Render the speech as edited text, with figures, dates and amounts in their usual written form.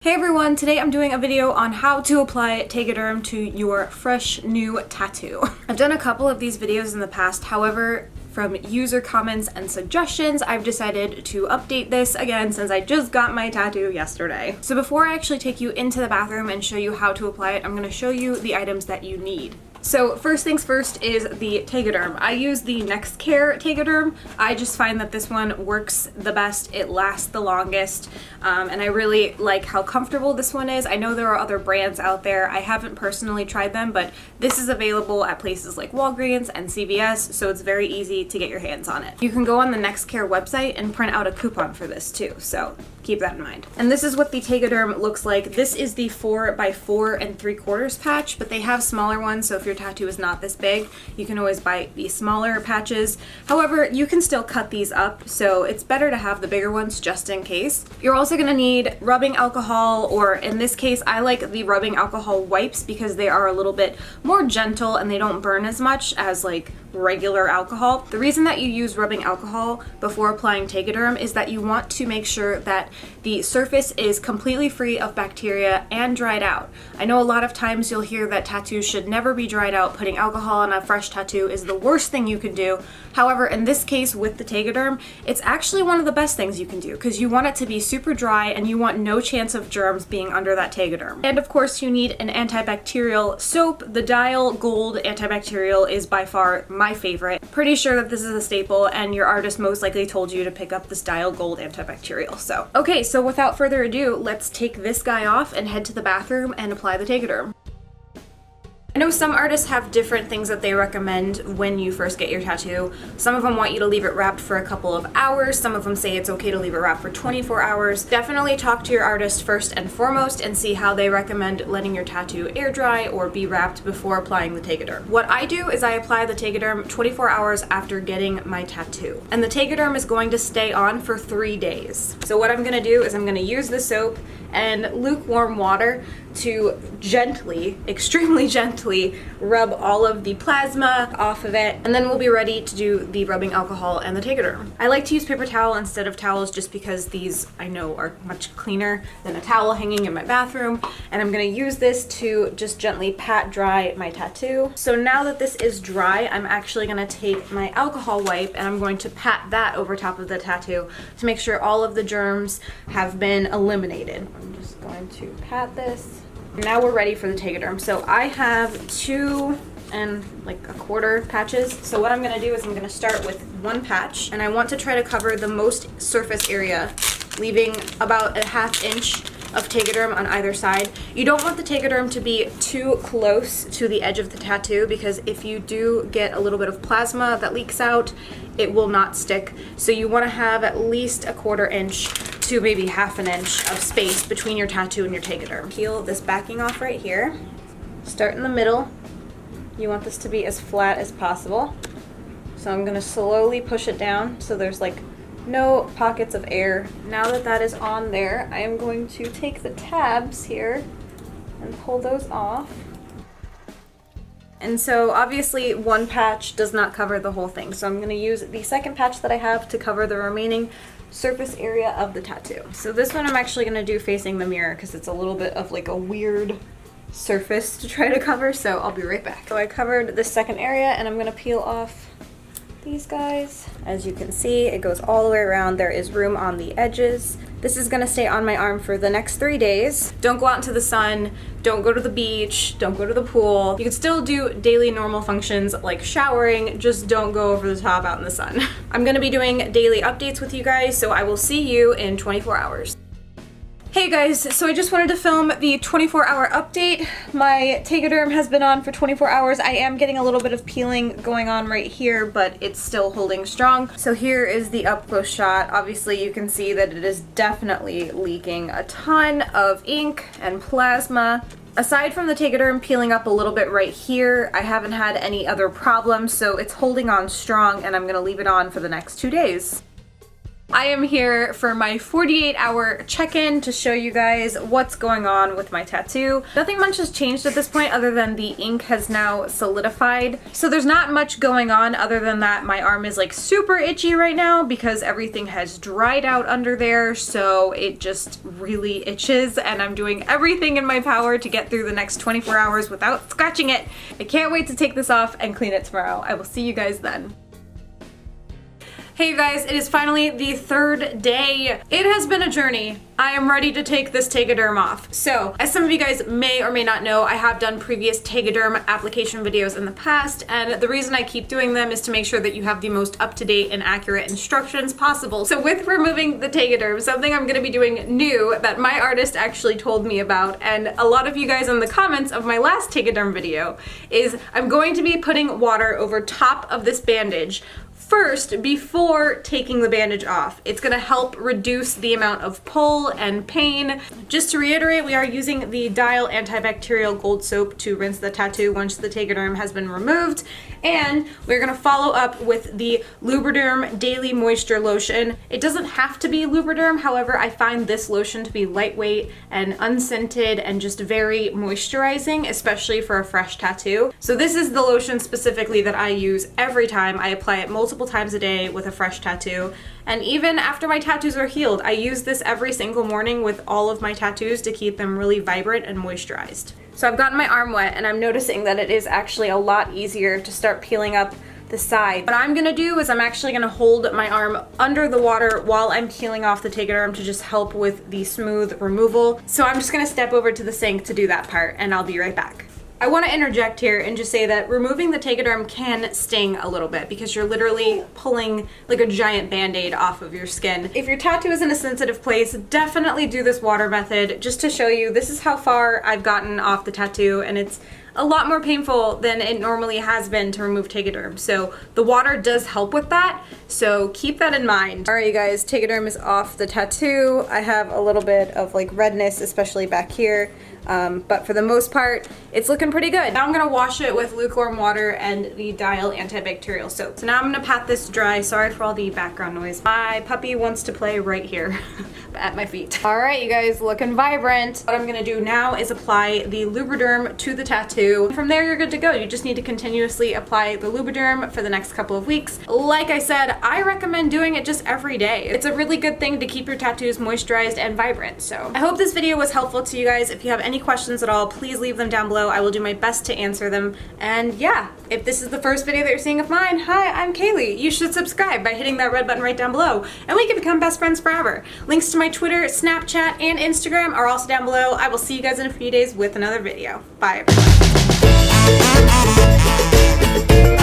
Hey everyone, today I'm doing a video on how to apply TEGADERM to your fresh new tattoo. I've done a couple of these videos in the past, however, from user comments and suggestions, I've decided to update this again since I just got my tattoo yesterday. So before I actually take you into the bathroom and show you how to apply it, I'm going to show you the items that you need. So first things first is the TEGADERM. I use the NextCare TEGADERM. I just find that this one works the best, it lasts the longest, and I really like how comfortable this one is. I know there are other brands out there. I haven't personally tried them, but this is available at places like Walgreens and CVS, so it's very easy to get your hands on it. You can go on the NextCare website and print out a coupon for this too, so keep that in mind. And this is what the TEGADERM looks like. This is the 4x4 3/4 patch, but they have smaller ones, so if your tattoo is not this big, you can always buy the smaller patches. However, you can still cut these up, so it's better to have the bigger ones just in case. You're also going to need rubbing alcohol, or in this case, I like the rubbing alcohol wipes because they are a little bit more gentle and they don't burn as much as like regular alcohol. The reason that you use rubbing alcohol before applying TEGADERM is that you want to make sure that the surface is completely free of bacteria and dried out. I know a lot of times you'll hear that tattoos should never be dried out. Putting alcohol on a fresh tattoo is the worst thing you can do. However, in this case with the TEGADERM, it's actually one of the best things you can do because you want it to be super dry and you want no chance of germs being under that TEGADERM. And of course you need an antibacterial soap. The Dial Gold antibacterial is by far my favorite. Pretty sure that this is a staple and your artist most likely told you to pick up this Dial Gold antibacterial. So without further ado, let's take this guy off and head to the bathroom and apply the TEGADERM. I know some artists have different things that they recommend when you first get your tattoo. Some of them want you to leave it wrapped for a couple of hours. Some of them say it's okay to leave it wrapped for 24 hours. Definitely talk to your artist first and foremost and see how they recommend letting your tattoo air dry or be wrapped before applying the TEGADERM. What I do is I apply the TEGADERM 24 hours after getting my tattoo. And the TEGADERM is going to stay on for 3 days. So what I'm going to do is I'm going to use the soap and lukewarm water to gently, extremely gently, rub all of the plasma off of it, and then we'll be ready to do the rubbing alcohol and the TEGADERM. I like to use paper towel instead of towels just because these I know are much cleaner than a towel hanging in my bathroom, and I'm going to use this to just gently pat dry my tattoo. So now that this is dry, I'm actually going to take my alcohol wipe and I'm going to pat that over top of the tattoo to make sure all of the germs have been eliminated. I'm just going to pat this. Now we're ready for the TEGADERM. So I have 2 1/4 patches. So what I'm going to do is I'm going to start with one patch, and I want to try to cover the most surface area, leaving about a 1/2 inch of TEGADERM on either side. You don't want the TEGADERM to be too close to the edge of the tattoo because if you do get a little bit of plasma that leaks out, it will not stick. So you want to have at least a 1/4 inch to maybe 1/2 inch of space between your tattoo and your TEGADERM. Peel this backing off right here. Start in the middle. You want this to be as flat as possible. So I'm going to slowly push it down so there's like no pockets of air. Now that that is on there, I am going to take the tabs here and pull those off. And so obviously one patch does not cover the whole thing. So I'm going to use the second patch that I have to cover the remaining surface area of the tattoo. So this one I'm actually going to do facing the mirror because it's a little bit of like a weird surface to try to cover, so I'll be right back. So I covered this second area and I'm going to peel off these guys. As you can see, it goes all the way around. There is room on the edges. This is going to stay on my arm for the next 3 days. Don't go out into the sun, don't go to the beach, don't go to the pool. You can still do daily normal functions like showering, just don't go over the top out in the sun. I'm going to be doing daily updates with you guys, so I will see you in 24 hours. Hey guys, so I just wanted to film the 24-hour update. My TEGADERM has been on for 24 hours. I am getting a little bit of peeling going on right here, but it's still holding strong. So here is the up-close shot. Obviously you can see that it is definitely leaking a ton of ink and plasma. Aside from the TEGADERM peeling up a little bit right here, I haven't had any other problems, so it's holding on strong and I'm gonna leave it on for the next 2 days. I am here for my 48-hour check-in to show you guys what's going on with my tattoo. Nothing much has changed at this point other than the ink has now solidified. So there's not much going on other than that my arm is like super itchy right now because everything has dried out under there, so it just really itches, and I'm doing everything in my power to get through the next 24 hours without scratching it. I can't wait to take this off and clean it tomorrow. I will see you guys then. Hey you guys, it is finally the third day. It has been a journey. I am ready to take this TEGADERM off. So, as some of you guys may or may not know, I have done previous TEGADERM application videos in the past, and the reason I keep doing them is to make sure that you have the most up-to-date and accurate instructions possible. So with removing the TEGADERM, something I'm gonna be doing new that my artist actually told me about, and a lot of you guys in the comments of my last TEGADERM video, is I'm going to be putting water over top of this bandage first before taking the bandage off. It's gonna help reduce the amount of pull and pain. Just to reiterate, we are using the Dial antibacterial gold soap to rinse the tattoo once the TEGADERM has been removed, and we're gonna follow up with the Lubriderm Daily Moisture Lotion. It doesn't have to be Lubriderm, however, I find this lotion to be lightweight and unscented and just very moisturizing, especially for a fresh tattoo. So this is the lotion specifically that I use every time. I apply it multiple times a day with a fresh tattoo, and even after my tattoos are healed, I use this every single morning with all of my tattoos to keep them really vibrant and moisturized. So I've gotten my arm wet and I'm noticing that it is actually a lot easier to start peeling up the side. What I'm gonna do is I'm actually gonna hold my arm under the water while I'm peeling off the TEGADERM to just help with the smooth removal. So I'm just gonna step over to the sink to do that part, and I'll be right back. I want to interject here and just say that removing the TEGADERM can sting a little bit because you're literally pulling like a giant band-aid off of your skin. If your tattoo is in a sensitive place, definitely do this water method just to show you this is how far I've gotten off the tattoo, and it's a lot more painful than it normally has been to remove TEGADERM. So the water does help with that, so keep that in mind. Alright you guys, TEGADERM is off the tattoo. I have a little bit of like redness, especially back here. But for the most part, it's looking pretty good. Now I'm gonna wash it with lukewarm water and the Dial antibacterial soap. So now I'm gonna pat this dry. Sorry for all the background noise. My puppy wants to play right here at my feet. All right, you guys, looking vibrant. What I'm gonna do now is apply the Lubriderm to the tattoo. From there, you're good to go. You just need to continuously apply the Lubriderm for the next couple of weeks. Like I said, I recommend doing it just every day. It's a really good thing to keep your tattoos moisturized and vibrant. So I hope this video was helpful to you guys. If you have any questions at all, please leave them down below. I will do my best to answer them. And yeah, if this is the first video that you're seeing of mine, hi, I'm Kayleigh. You should subscribe by hitting that red button right down below, and we can become best friends forever. Links to my Twitter, Snapchat, and Instagram are also down below. I will see you guys in a few days with another video. Bye, everyone.